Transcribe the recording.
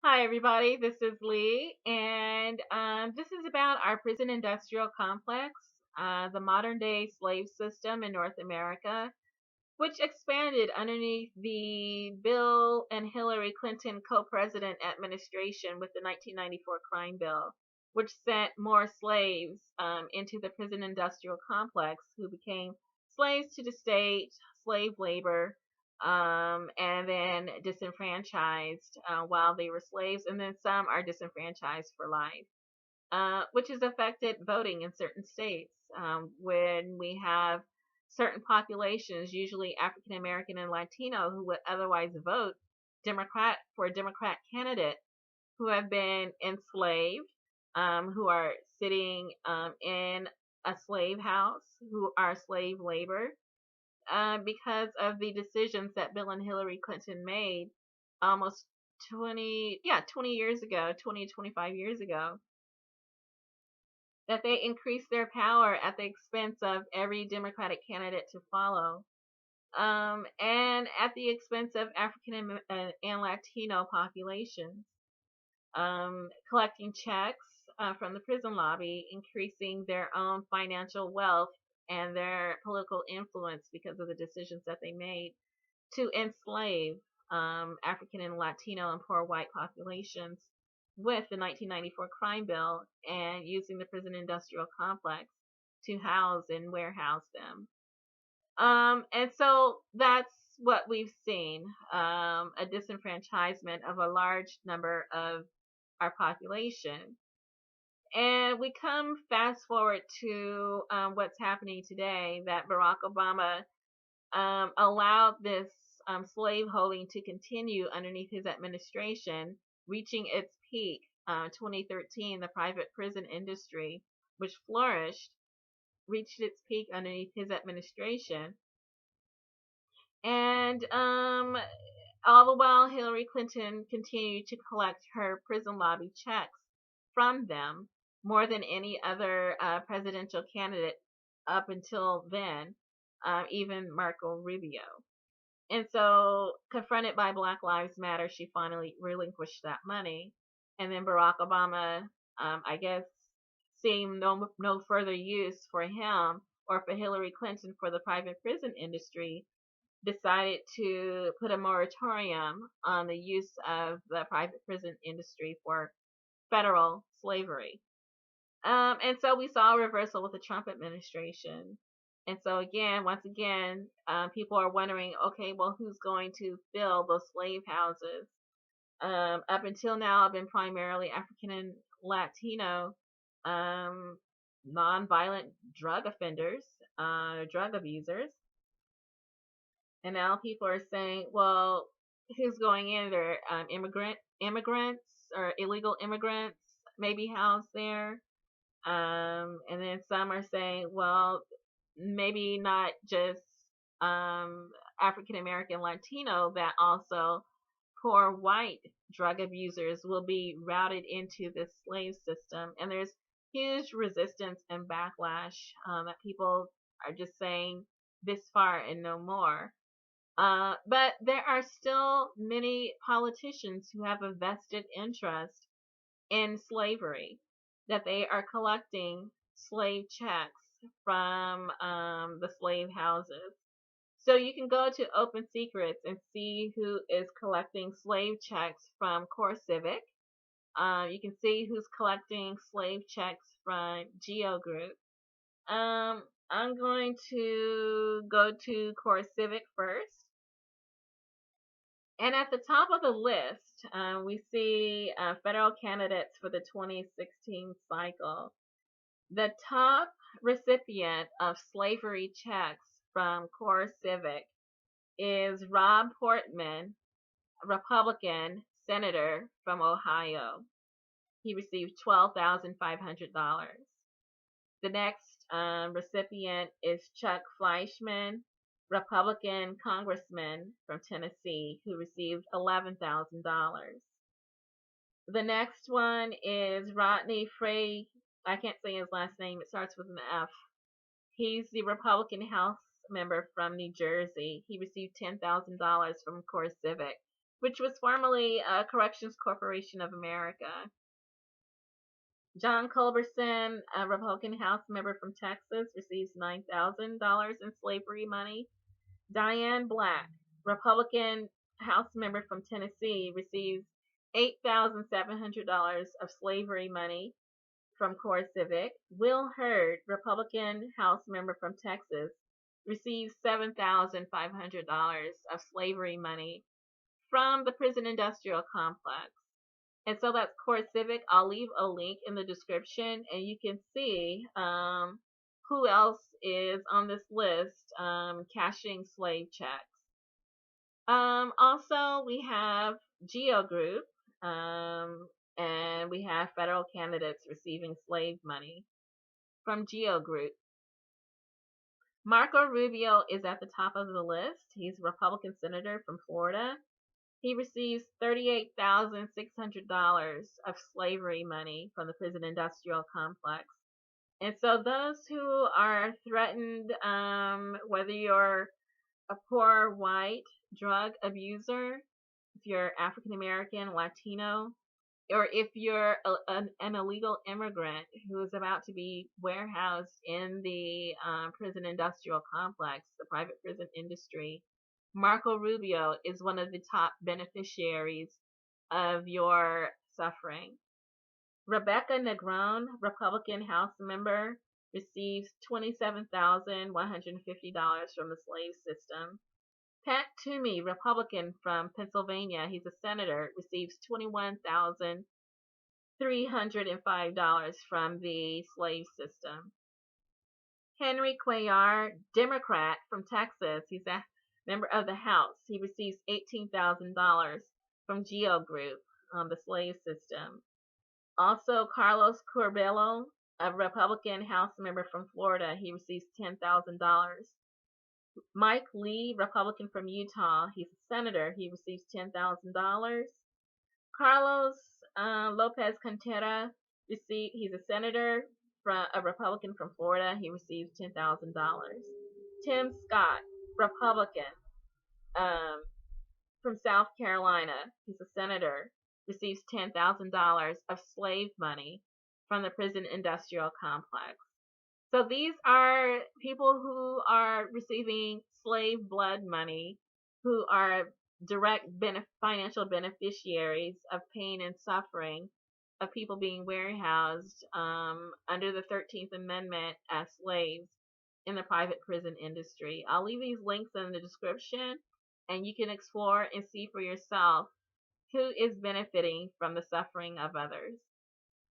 Hi, everybody. This is Lee, and this is about our prison industrial complex, the modern day slave system in North America, which expanded underneath the Bill and Hillary Clinton co president administration with the 1994 crime bill, which sent more slaves into the prison industrial complex who became slaves to the state, slave labor, and then disenfranchised while they were slaves, and then some are disenfranchised for life, which has affected voting in certain states. When we have certain populations, usually African American and Latino, who would otherwise vote Democrat for a Democrat candidate, who have been enslaved, who are sitting in a slave house, who are slave labor, because of the decisions that Bill and Hillary Clinton made almost 20 years ago, 20, 25 years ago, that they increased their power at the expense of every Democratic candidate to follow, and at the expense of African and Latino populations, collecting checks from the prison lobby, increasing their own financial wealth and their political influence because of the decisions that they made to enslave African and Latino and poor white populations with the 1994 crime bill and using the prison industrial complex to house and warehouse them. And so that's what we've seen, a disenfranchisement of a large number of our population. And we come fast forward to what's happening today, that Barack Obama allowed this slaveholding to continue underneath his administration, reaching its peak 2013. The private prison industry, which flourished, reached its peak underneath his administration. And all the while, Hillary Clinton continued to collect her prison lobby checks from them more than any other presidential candidate up until then, even Marco Rubio. And so, confronted by Black Lives Matter, she finally relinquished that money. And then Barack Obama, I guess, seeing no further use for him or for Hillary Clinton for the private prison industry, decided to put a moratorium on the use of the private prison industry for federal slavery. And so we saw a reversal with the Trump administration. And so again, once again, people are wondering, okay, well, who's going to fill those slave houses? Up until now, I've been primarily African and Latino, nonviolent drug offenders, drug abusers. And now people are saying, well, who's going in there? Immigrants or illegal immigrants maybe housed there. And then some are saying, well, maybe not just African American Latino, that also poor white drug abusers will be routed into this slave system. And there's huge resistance and backlash, that people are just saying this far and no more. But there are still many politicians who have a vested interest in slavery, that they are collecting slave checks from the slave houses. So you can go to Open Secrets and see who is collecting slave checks from CoreCivic. You can see who's collecting slave checks from Geo Group. I'm going to go to CoreCivic first. And at the top of the list, we see federal candidates for the 2016 cycle. The top recipient of slavery checks from CoreCivic is Rob Portman, a Republican senator from Ohio. He received $12,500. The next recipient is Chuck Fleischman, Republican congressman from Tennessee, who received $11,000. The next one is Rodney Frey. I can't say his last name. It starts with an F. He's the Republican House member from New Jersey. He received $10,000 from CoreCivic. which was formerly Corrections Corporation of America. John Culberson, a Republican House member from Texas, receives $9,000 in slavery money. Diane Black, Republican House member from Tennessee, receives $8,700 of slavery money from CoreCivic. Will Hurd, Republican House member from Texas, receives $7,500 of slavery money from the prison industrial complex. And so that's CoreCivic. I'll leave a link in the description, and you can see who else is on this list cashing slave checks. Also, we have Geo Group, and we have federal candidates receiving slave money from Geo Group. Marco Rubio is at the top of the list. He's a Republican senator from Florida. He receives $38,600 of slavery money from the prison industrial complex. And so those who are threatened, whether you're a poor white drug abuser, if you're African American, Latino, or if you're an illegal immigrant who is about to be warehoused in the prison industrial complex, the private prison industry, Marco Rubio is one of the top beneficiaries of your suffering. Rebecca Negron, Republican House member, receives $27,150 from the slave system. Pat Toomey, Republican from Pennsylvania, he's a senator, receives $21,305 from the slave system. Henry Cuellar, Democrat from Texas, he's a member of the House. He receives $18,000 from Geo Group on the slave system. Also, Carlos Curbelo, a Republican House member from Florida, he receives $10,000. Mike Lee, Republican from Utah, he's a senator, he receives $10,000. Carlos Lopez Cantera, he's a senator, a Republican from Florida, he receives $10,000. Tim Scott, Republican from South Carolina, he's a senator, receives $10,000 of slave money from the prison industrial complex. So these are people who are receiving slave blood money, who are direct financial beneficiaries of pain and suffering of people being warehoused under the 13th Amendment as slaves in the private prison industry. I'll leave these links in the description, and you can explore and see for yourself who is benefiting from the suffering of others.